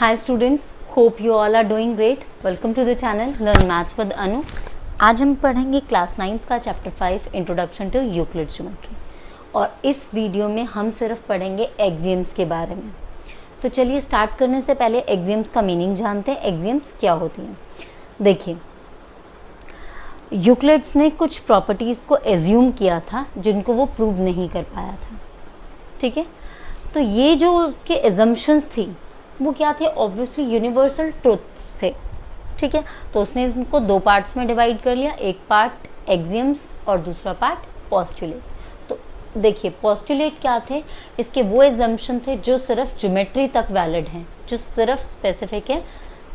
Hi students, hope you all are doing great. Welcome to the channel Learn Maths with Anu. आज हम पढ़ेंगे class 9th का chapter 5 introduction to Euclid's geometry और इस video में हम सिर्फ पढ़ेंगे एक्सियम्स के बारे में। तो चलिए स्टार्ट करने से पहले एक्सियम्स का मीनिंग जानते हैं। एक्सियम्स क्या होती हैं? देखिए, यूक्लिड्स ने कुछ प्रॉपर्टीज़ को एज्यूम किया था जिनको वो प्रूव नहीं कर पाया था। ठीक है, तो ये जो उसके एजम्पशंस थी वो क्या थे? ऑब्वियसली यूनिवर्सल ट्रुथ्स थे। ठीक है, तो उसने इनको दो पार्ट्स में डिवाइड कर लिया, एक पार्ट एक्सियम्स और दूसरा पार्ट पोस्टुलेट। तो देखिए, पोस्टुलेट क्या थे? इसके वो एजम्पशन थे जो सिर्फ ज्योमेट्री तक वैलिड हैं, जो सिर्फ स्पेसिफिक है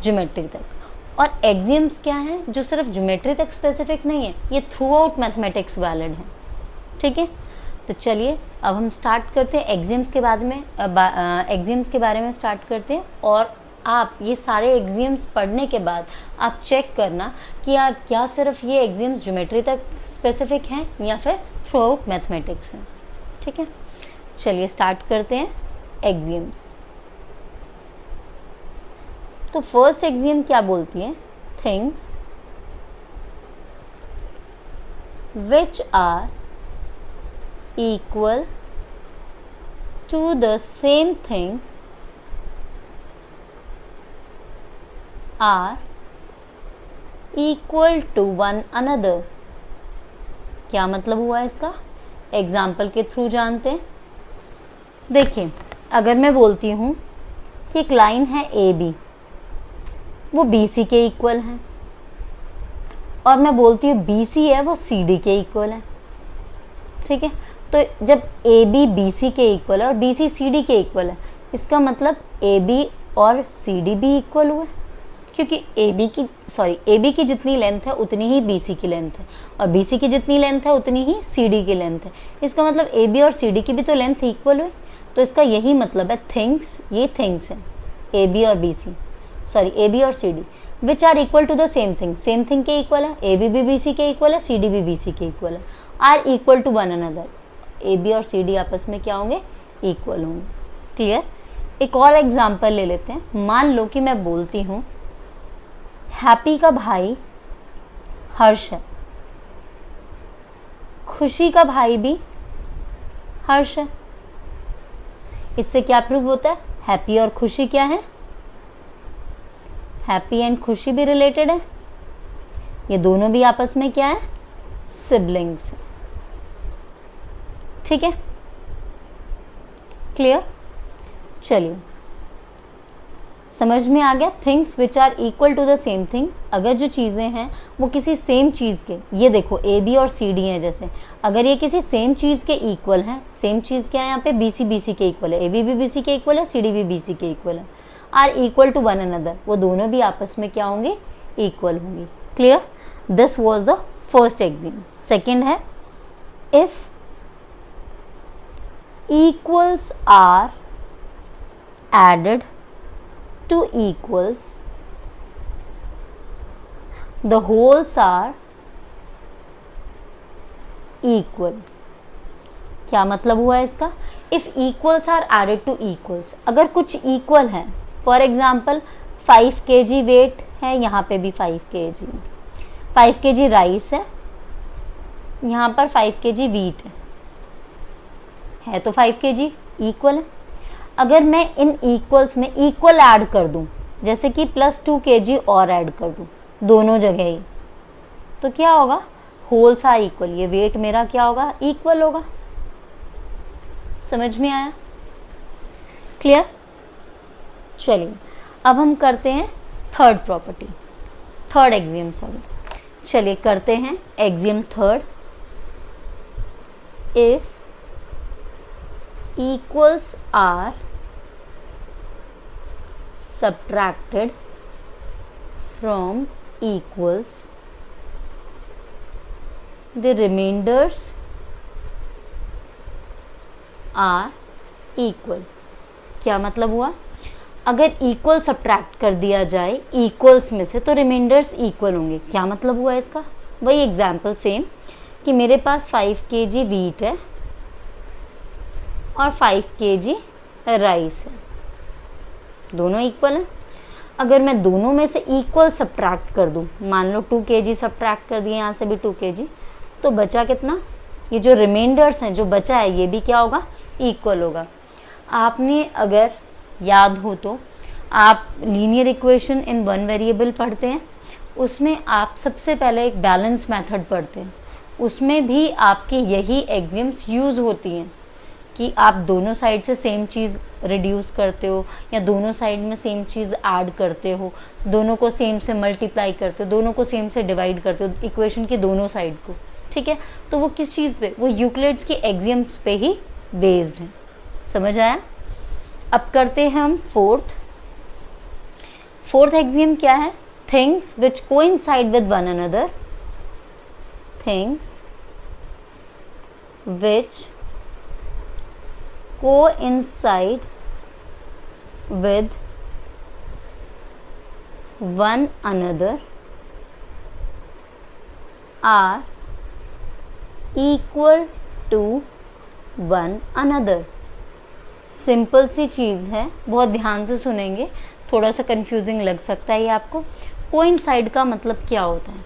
ज्योमेट्री तक। और एक्सियम्स क्या है? जो सिर्फ ज्योमेट्री तक स्पेसिफिक नहीं है, ये थ्रू आउट मैथमेटिक्स वैलिड है। ठीक है, तो चलिए अब हम स्टार्ट करते हैं एक्सियम्स के बारे में स्टार्ट करते हैं। और आप ये सारे एक्सियम्स पढ़ने के बाद आप चेक करना कि क्या सिर्फ ये एक्सियम्स ज्योमेट्री तक स्पेसिफिक हैं या फिर थ्रू आउट मैथमेटिक्स हैं। ठीक है, चलिए स्टार्ट करते हैं एक्सियम्स। तो फर्स्ट एक्सियम क्या बोलती है? Things which are equal to the same thing are equal to one another। क्या मतलब हुआ इसका? एग्जाम्पल के थ्रू जानते हैं। देखिए, अगर मैं बोलती हूँ कि एक लाइन है ए बी, वो बी सी के इक्वल है, और मैं बोलती हूँ बी सी है वो सी डी के इक्वल है। ठीक है, तो जब ए बी बी सी के इक्वल है और बी सी सी डी के इक्वल है, इसका मतलब ए बी और सी डी भी इक्वल हुए, क्योंकि ए बी की जितनी लेंथ है उतनी ही बी सी की लेंथ है, और बी सी की जितनी लेंथ है उतनी ही सी डी की लेंथ है। इसका मतलब ए बी और सी डी की भी तो लेंथ इक्वल हुई। तो इसका यही मतलब है थिंग्स, ये थिंग्स हैं ए बी और C D which are equal to the same thing के इक्वल है। ए बी बी सी के इक्वल है, सी डी बी सी के इक्वल है, are equal to one another. A B और सी डी आपस में क्या होंगे? इक्वल होंगे। क्लियर? एक और एग्जाम्पल ले लेते हैं। मान लो कि मैं बोलती हूँ हैप्पी का भाई हर्ष है, खुशी का भाई भी हर्ष है। इससे क्या प्रूव होता है? हैप्पी और खुशी क्या है? हैप्पी एंड खुशी भी रिलेटेड है, ये दोनों भी आपस में क्या है? सिबलिंग्स। ठीक है, क्लियर? चलिए, समझ में आ गया? Things which are equal to the same thing, अगर जो चीज़ें हैं वो किसी सेम चीज़ के, ये देखो ए बी और सी डी हैं, जैसे अगर ये किसी सेम चीज़ के इक्वल हैं, सेम चीज़ क्या है यहाँ पे? बी सी के इक्वल है, ए बी बी सी के इक्वल है, सी डी बी सी के इक्वल है, are equal to one another, वो दोनों भी आपस में क्या होंगे? इक्वल होंगी। Clear? This was the first axiom. Second है, if equals are added to equals, the wholes are equal। क्या मतलब हुआ इसका? if equals are added to equals, अगर कुछ equal है, फॉर एग्जाम्पल 5 kg वेट है, यहाँ पे भी 5 kg राइस है, यहाँ पर 5 kg वीट है तो 5 kg इक्वल है। अगर मैं इन इक्वल्स में इक्वल ऐड कर दूं, जैसे कि +2 kg और ऐड कर दूं दोनों जगह ही, तो क्या होगा? होल्स आर इक्वल, ये वेट मेरा क्या होगा? इक्वल होगा। समझ में आया? क्लियर? चलिए अब हम करते हैं थर्ड एक्सियम। चलिए करते हैं axiom third. If equals are subtracted from equals, the remainders are equal। क्या मतलब हुआ? अगर इक्वल सब्ट्रैक्ट कर दिया जाए इक्वल्स में से तो रिमाइंडर्स इक्वल होंगे। क्या मतलब हुआ इसका? वही एग्जाम्पल सेम कि मेरे पास 5 kg वीट है और 5 kg राइस है, दोनों इक्वल हैं। अगर मैं दोनों में से इक्वल सब्ट्रैक्ट कर दूं, मान लो 2 kg सब्ट्रैक्ट कर दिए, यहाँ से भी 2 kg, तो बचा कितना, ये जो रिमाइंडर्स हैं, जो बचा है, ये भी क्या होगा, इक्वल होगा। आपने अगर याद हो तो आप linear equation in one variable पढ़ते हैं, उसमें आप सबसे पहले एक बैलेंस मेथड पढ़ते हैं, उसमें भी आपके यही एक्सिम्स यूज़ होती हैं कि आप दोनों साइड से सेम चीज़ रिड्यूस करते हो या दोनों साइड में सेम चीज़ ऐड करते हो, दोनों को सेम से मल्टीप्लाई करते हो, दोनों को सेम से डिवाइड करते हो, इक्वेशन की दोनों साइड को, ठीक है। तो वो किस चीज़ पे, वो यूक्लिड्स के एक्सिम्स पे ही बेस्ड है। समझ आया? अब करते हैं हम फोर्थ एक्सियम क्या है, things which coincide with one another, थिंग्स विच coincide with one another are equal to one another। Simple सी चीज़ है, बहुत ध्यान से सुनेंगे, थोड़ा सा कंफ्यूजिंग लग सकता है ये आपको। कोइंसाइड का मतलब क्या होता है,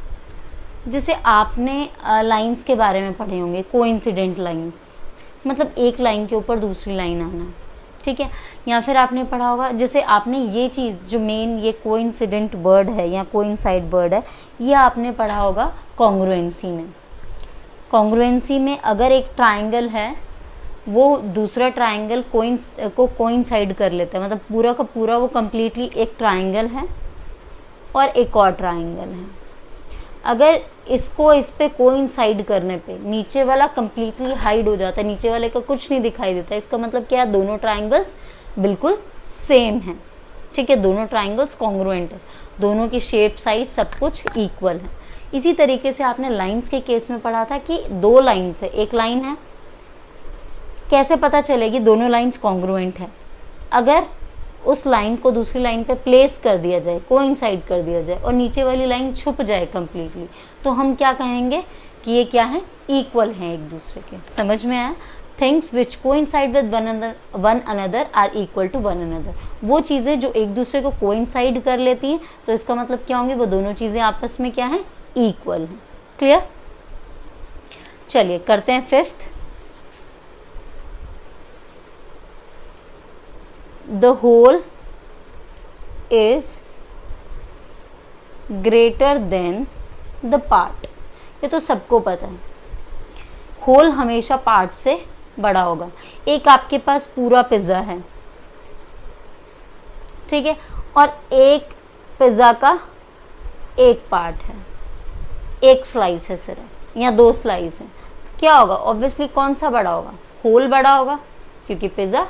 जैसे आपने लाइंस के बारे में पढ़े होंगे, कोइंसिडेंट लाइंस, मतलब एक लाइन के ऊपर दूसरी लाइन आना, ठीक है। या फिर आपने पढ़ा होगा, जैसे आपने ये चीज़ जो मेन ये कोइंसिडेंट वर्ड है या कोइंसाइड वर्ड है, ये आपने पढ़ा होगा कॉन्ग्रुएंसी में। कॉन्ग्रुएंसी में अगर एक ट्राइंगल है, वो दूसरा ट्राइंगल को कोइंसाइड कर लेता है, मतलब पूरा का पूरा वो कम्प्लीटली एक ट्राइंगल है और एक और ट्राइंगल है। अगर इसको इस पे कोइंसाइड करने पे नीचे वाला कम्प्लीटली हाइड हो जाता है, नीचे वाले का कुछ नहीं दिखाई देता, इसका मतलब क्या है, दोनों ट्राइंगल्स बिल्कुल सेम हैं, ठीक है, दोनों ट्राइंगल्स कॉन्ग्रुएंट है, दोनों की शेप, साइज, सब कुछ इक्वल है। इसी तरीके से आपने लाइंस के केस में पढ़ा था कि दो लाइंस है, एक लाइन है, कैसे पता चलेगी दोनों लाइंस कॉन्ग्रुएंट है, अगर उस लाइन को दूसरी लाइन पे प्लेस कर दिया जाए, कोइंसाइड कर दिया जाए और नीचे वाली लाइन छुप जाए कम्प्लीटली, तो हम क्या कहेंगे कि ये क्या है, इक्वल हैं एक दूसरे के। समझ में आया? Things which coincide with one another are equal to one another, वो चीज़ें जो एक दूसरे को कोइंसाइड कर लेती हैं, तो इसका मतलब क्या होंगे, वो दोनों चीज़ें आपस में क्या है, इक्वल हैं। क्लियर? चलिए करते हैं fifth. The whole is greater than the part। ये तो सबको पता है, होल हमेशा पार्ट से बड़ा होगा। एक आपके पास पूरा पिज्जा है, ठीक है, और एक पिज्जा का एक पार्ट है, एक स्लाइस है सिर्फ, या दो स्लाइस है, क्या होगा, ऑब्वियसली कौन सा बड़ा होगा, होल बड़ा होगा, क्योंकि पिज्जा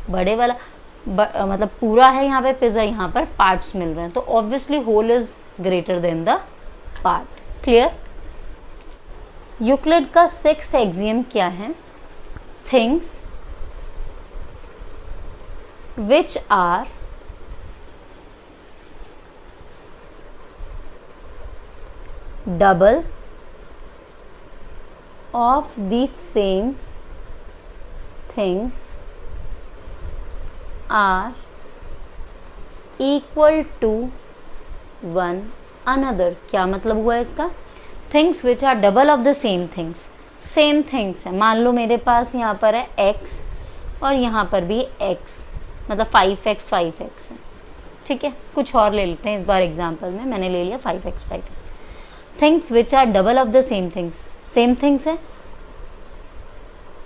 बड़े वाला मतलब पूरा है, यहाँ पे पिज्जा, यहाँ पर पार्ट्स मिल रहे हैं, तो obviously whole is greater than the part. Clear? Euclid का सिक्स्थ एक्सियम क्या है, things which are double of the same things are equal to one another। क्या मतलब हुआ इसका, things which are double of the same things, same things है, मान लो मेरे पास यहाँ पर है x और यहाँ पर भी x, मतलब 5x 5x है, ठीक है। कुछ और ले लेते हैं इस बार एग्जाम्पल में, मैंने ले लिया 5x 5x। Things which are double of the same things, same things है,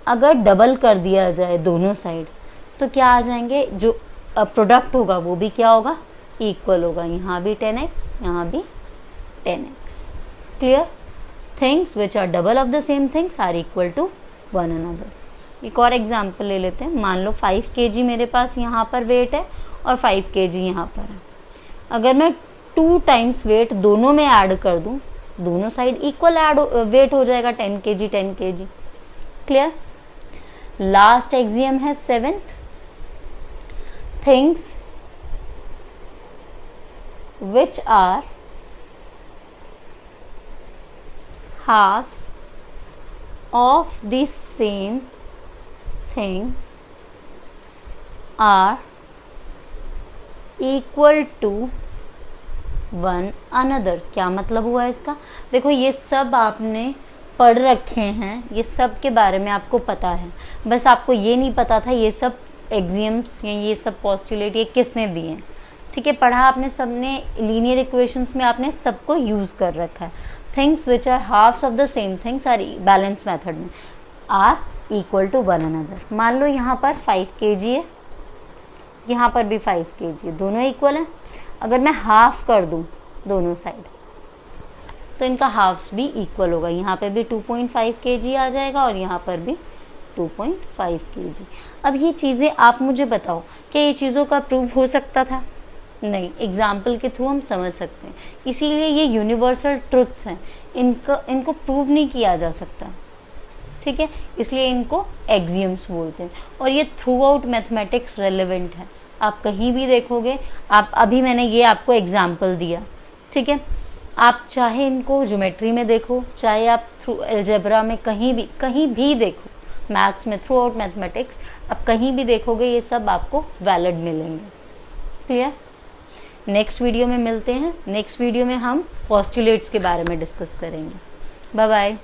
अगर डबल कर दिया जाए दोनों साइड तो क्या आ जाएंगे, जो प्रोडक्ट होगा वो भी क्या होगा, इक्वल होगा, यहाँ भी 10x यहाँ भी 10x। Clear? Things which are double of the same things are equal to one another. एक और एग्जांपल ले लेते हैं, मान लो 5 kg मेरे पास यहाँ पर वेट है और 5 kg यहाँ पर है, अगर मैं 2 टाइम्स वेट दोनों में ऐड कर दूँ, दोनों साइड इक्वल ऐड वेट हो जाएगा, 10 kg 10 kg। Clear? Last axiom है seventh, things which are halves of the same things are equal to one another. क्या मतलब हुआ इसका? देखो ये सब आपने पढ़ रखे हैं, ये सब के बारे में आपको पता है, बस आपको ये नहीं पता था ये सब एक्सियम्स या ये सब पोस्टुलेट ये किसने दिए हैं। ठीक है, पढ़ा आपने सबने, लीनियर इक्वेशंस में आपने सबको यूज़ कर रखा है। Things which are halves of the same things are balance method में are equal to one another. मान लो यहाँ पर 5 kg है, यहाँ पर भी 5 kg है, दोनों इक्वल हैं। अगर मैं हाफ कर दूँ दोनों साइड तो इनका हाफ्स भी इक्वल होगा। यहाँ पे भी 2.5 kg आ जाएगा और यहाँ पर भी 2.5 kg। अब ये चीज़ें आप मुझे बताओ, क्या ये चीज़ों का प्रूफ हो सकता था? नहीं, एग्जाम्पल के थ्रू हम समझ सकते हैं। इसीलिए ये यूनिवर्सल ट्रुथ्स हैं, इनको प्रूव नहीं किया जा सकता। ठीक है, इसलिए इनको एक्सियम्स बोलते हैं और ये थ्रू आउट मैथमेटिक्स रेलेवेंट है। आप कहीं भी देखोगे, आप अभी मैंने ये आपको एग्जाम्पल दिया, ठीक है, आप चाहे इनको ज्योमेट्री में देखो, चाहे आप थ्रू अलजेब्रा में कहीं भी देखो, मैथ्स में, थ्रू आउट मैथमेटिक्स आप कहीं भी देखोगे, ये सब आपको वैलिड मिलेंगे। क्लियर? नेक्स्ट वीडियो में मिलते हैं। नेक्स्ट वीडियो में हम पोस्टुलेट्स के बारे में डिस्कस करेंगे। Bye bye.